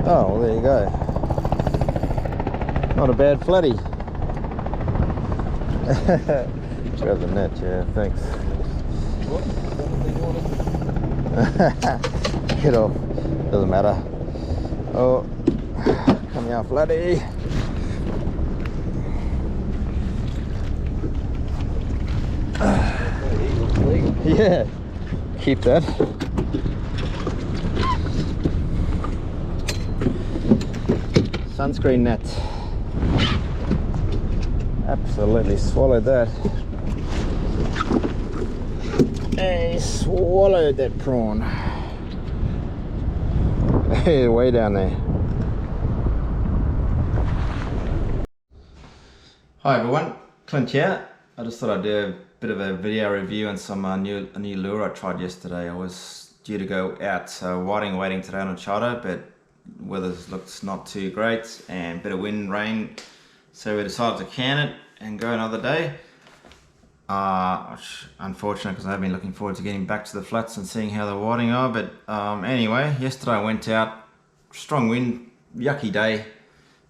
Oh, well, there you go. Not a bad flatty. Grab the net, yeah, thanks. Get off, doesn't matter. Oh, come here, flatty. Yeah, keep that. Sunscreen net. Absolutely swallowed that. Hey, swallowed that prawn. Hey, way down there. Hi everyone, Clint here. I just thought I'd do a bit of a video review on some new lure I tried yesterday. I was due to go out whiting waiting today on a charter, but weather looks not too great and a bit of wind, rain, so we decided to can it and go another day. Unfortunate, because I've been looking forward to getting back to the flats and seeing how the whiting are, but anyway, yesterday I went out, strong wind, yucky day,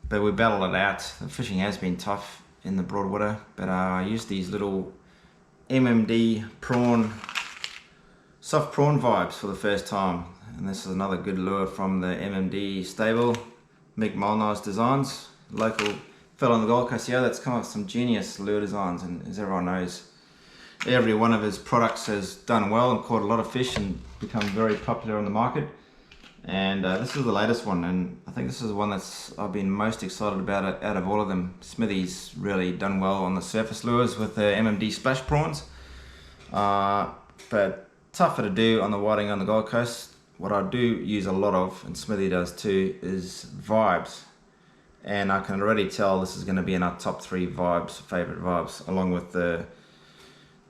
but we battled it out. The fishing has been tough in the Broadwater, but I used these little MMD prawn, soft prawn vibes for the first time, and this is another good lure from the MMD stable, Mick Molnar's designs, local fellow on the Gold Coast here that's come up with some genius lure designs, and as everyone knows, every one of his products has done well and caught a lot of fish and become very popular on the market. And this is the latest one, and I think this is the one that's I've been most excited about out of all of them. Smithy's really done well on the surface lures with the MMD splash prawns, but tougher to do on the whiting on the Gold Coast. What I do use a lot of, and Smithy does too, is vibes. And I can already tell this is going to be in our top 3 vibes, favorite vibes, along with the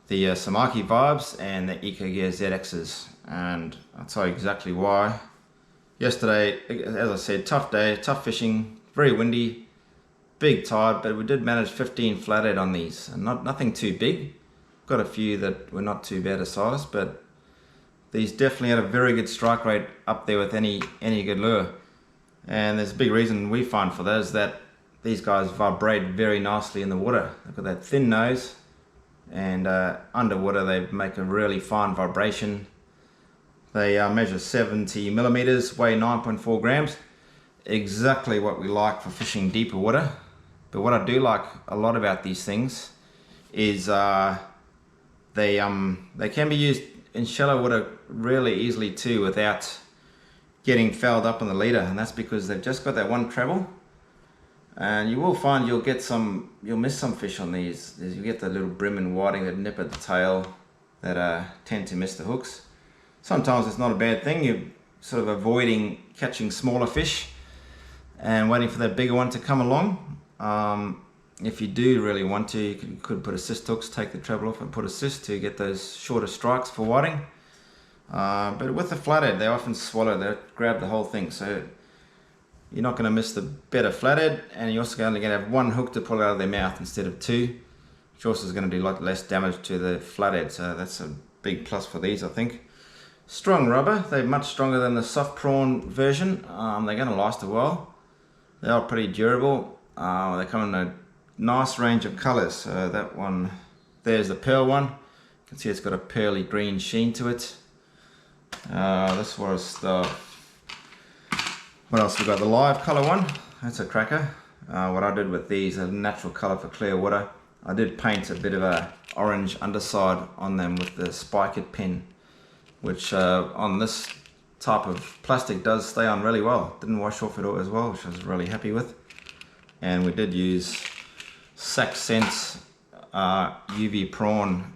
Samaki vibes and the Eco Gear ZXs. And I'll tell you exactly why. Yesterday, as I said, tough day, tough fishing, very windy, big tide, but we did manage 15 flathead on these, and nothing too big. Got a few that were not too bad a size, but these definitely had a very good strike rate, up there with any good lure. And there's a big reason we find for that is that these guys vibrate very nicely in the water. They've got that thin nose, and underwater they make a really fine vibration. They measure 70 millimeters, weigh 9.4 grams. Exactly what we like for fishing deeper water. But what I do like a lot about these things is they can be used in shallow water really easily too, without getting fouled up on the leader, and that's because they've just got that one treble. And you will find you'll miss some fish on these. You get the little brim and whiting that nip at the tail that tend to miss the hooks. Sometimes it's not a bad thing. You're sort of avoiding catching smaller fish and waiting for that bigger one to come along. If you do really want to, you could put assist hooks, take the treble off and put assist to get those shorter strikes for whiting. But with the flathead, they often swallow, they grab the whole thing, so you're not going to miss the better flathead, and you're also only going to have one hook to pull out of their mouth instead of 2, which also is going to do a lot less damage to the flathead, so that's a big plus for these, I think. Strong rubber, they're much stronger than the soft prawn version. They're going to last a while. They are pretty durable. They come in a nice range of colors. So that one, there's the pearl one. You can see it's got a pearly green sheen to it. This was the, what else we got? The live color one. That's a cracker. What I did with these, a natural color for clear water. I did paint a bit of a orange underside on them with the spiked pen, which on this type of plastic does stay on really well. Didn't wash off at all as well, which I was really happy with. And we did use Sac Sense UV prawn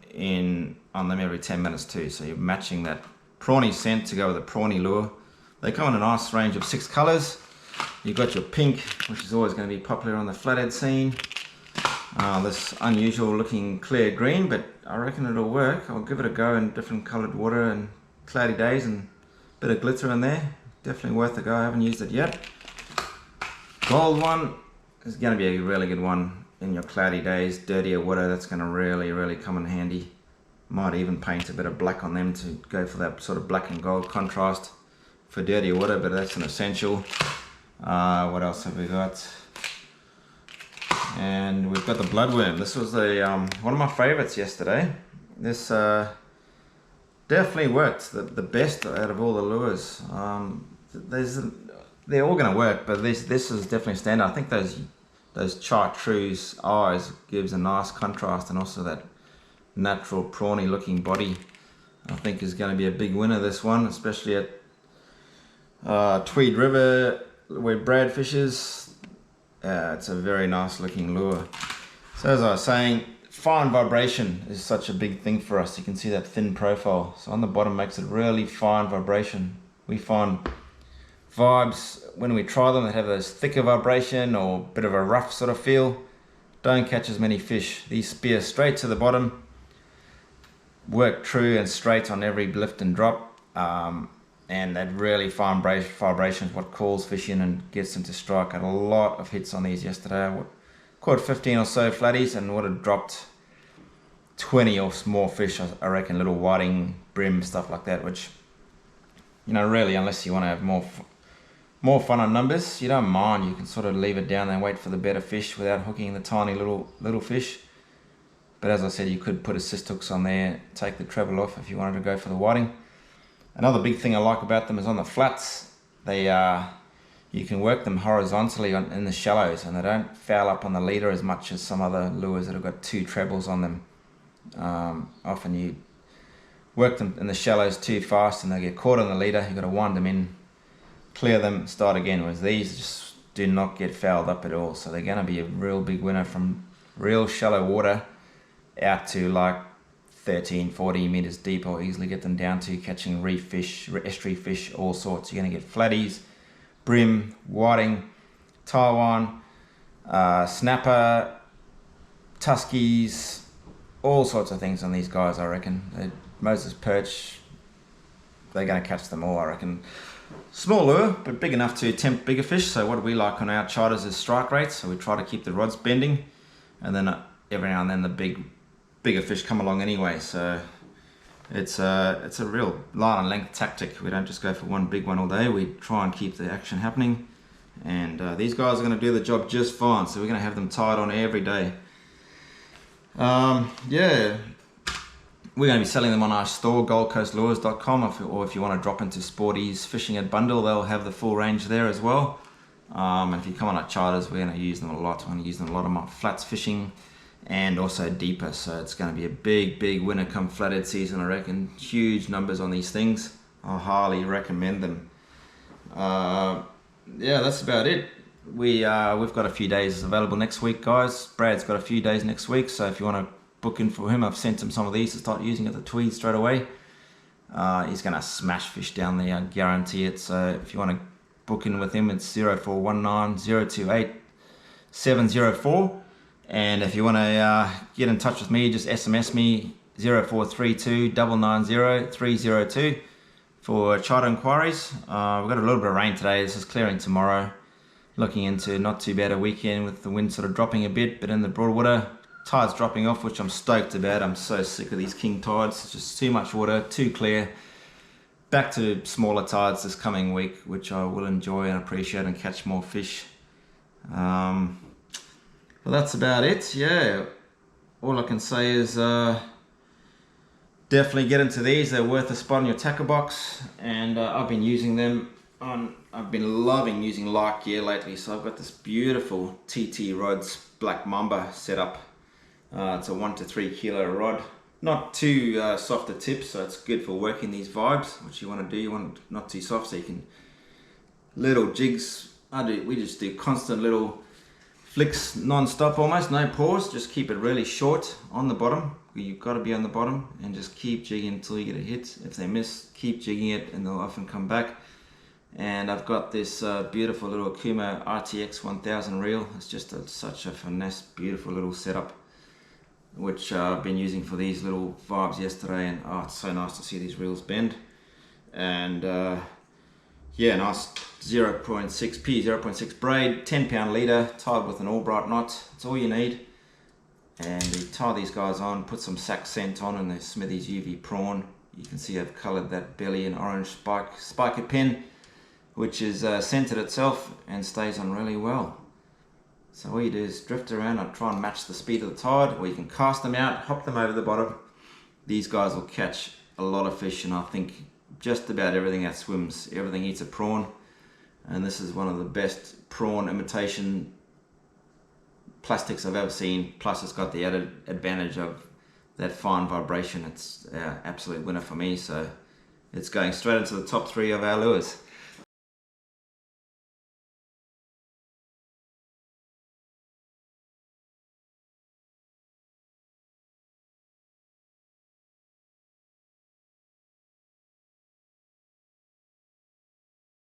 on them every 10 minutes too, so you're matching that prawny scent to go with a prawny lure. They come in a nice range of 6 colors. You've got your pink, which is always going to be popular on the flathead scene. This unusual looking clear green, but I reckon it'll work. I'll give it a go in different colored water and cloudy days, and a bit of glitter in there. Definitely worth a go. I haven't used it yet. Gold one is going to be a really good one in your cloudy days, dirtier water. That's going to really come in handy. Might even paint a bit of black on them to go for that sort of black and gold contrast for dirty water, but that's an essential. What else have we got? And we've got the bloodworm. This was the one of my favorites yesterday. This definitely worked the best out of all the lures. They're all going to work, but this is definitely a standout. I think those chartreuse eyes gives a nice contrast, and also that natural prawny looking body I think is going to be a big winner, this one, especially at Tweed River where Brad fishes. It's a very nice looking lure. So as I was saying, fine vibration is such a big thing for us. You can see that thin profile, so on the bottom makes it really fine vibration. We find vibes when we try them that have those thicker vibration or a bit of a rough sort of feel don't catch as many fish. These spear straight to the bottom, work true and straight on every lift and drop, and that really fine vibration is what calls fish in and gets them to strike. I had a lot of hits on these yesterday. I caught 15 or so flatties and would have dropped 20 or more fish, I reckon, little whiting, brim, stuff like that, which, you know, really, unless you want to have more fun on numbers, you don't mind. You can sort of leave it down there and wait for the better fish without hooking the tiny little fish. But as I said, you could put assist hooks on there, take the treble off if you wanted to go for the whiting. Another big thing I like about them is on the flats, you can work them horizontally in the shallows, and they don't foul up on the leader as much as some other lures that have got two trebles on them. Often you work them in the shallows too fast and they get caught on the leader. You've got to wind them in, clear them, start again, whereas these just do not get fouled up at all. So they're going to be a real big winner from real shallow water out to like 13-14 meters deep. Or easily get them down to catching reef fish, estuary fish, all sorts. You're going to get flatties, brim, whiting, Taiwan, snapper, tuskies, all sorts of things on these guys, I reckon. Moses perch, they're going to catch them all, I reckon. Small lure, but big enough to tempt bigger fish. So what we like on our charters is strike rates. So we try to keep the rods bending, and then every now and then the bigger fish come along anyway. So it's a real line and length tactic. We don't just go for one big one all day. We try and keep the action happening, and these guys are going to do the job just fine. So we're going to have them tied on every day. Yeah, we're going to be selling them on our store, goldcoastlures.com, or if you want to drop into Sporty's Fishing at Bundle, they'll have the full range there as well. And if you come on our charters, we're going to use them a lot. We're going to use them a lot on my flats fishing and also deeper. So it's going to be a big winner come flathead season, I reckon. Huge numbers on these things. I highly recommend them. Yeah, that's about it. We've got a few days available next week, guys. Brad's got a few days next week, so if you want to book in for him, I've sent him some of these to start using at the Tweed straight away. He's going to smash fish down there, I guarantee it. So if you want to book in with him, it's 0419 028 704. And if you want to get in touch with me, just SMS me 0432 990 302 for charter inquiries. We've got a little bit of rain today. This is clearing tomorrow. Looking into not too bad a weekend with the wind sort of dropping a bit, but in the broadwater, tides dropping off, which I'm stoked about. I'm so sick of these king tides. It's just too much water, too clear. Back to smaller tides this coming week, which I will enjoy and appreciate and catch more fish. Well, that's about it. Yeah, all I can say is definitely get into these. They're worth a spot in your tackle box, and I've been using them on. I've been loving using light gear lately, so I've got this beautiful TT Rods Black Mamba setup. It's a 1 to 3 kilo rod, not too soft at tips, so it's good for working these vibes, which you want to do. You want it not too soft, so you can little jigs. We just do constant little flicks non-stop, almost no pause. Just keep it really short on the bottom. You've got to be on the bottom and just keep jigging until you get a hit. If they miss, keep jigging it and they'll often come back. And I've got this beautiful little Kuma RTX 1000 reel. It's just such a finesse, beautiful little setup, which I've been using for these little vibes yesterday, and it's so nice to see these reels bend. And yeah, nice 0.6 braid, 10-pound leader, tied with an Albright knot. That's all you need. And you tie these guys on, put some sack scent on, and the Smithy's UV prawn. You can see I've coloured that belly in orange spiker pen. which is centered itself and stays on really well. So all you do is drift around and try and match the speed of the tide, or you can cast them out, hop them over the bottom. These guys will catch a lot of fish, and I think just about everything that swims, everything eats a prawn. And this is one of the best prawn imitation plastics I've ever seen. Plus it's got the added advantage of that fine vibration. It's an absolute winner for me, so it's going straight into the top 3 of our lures.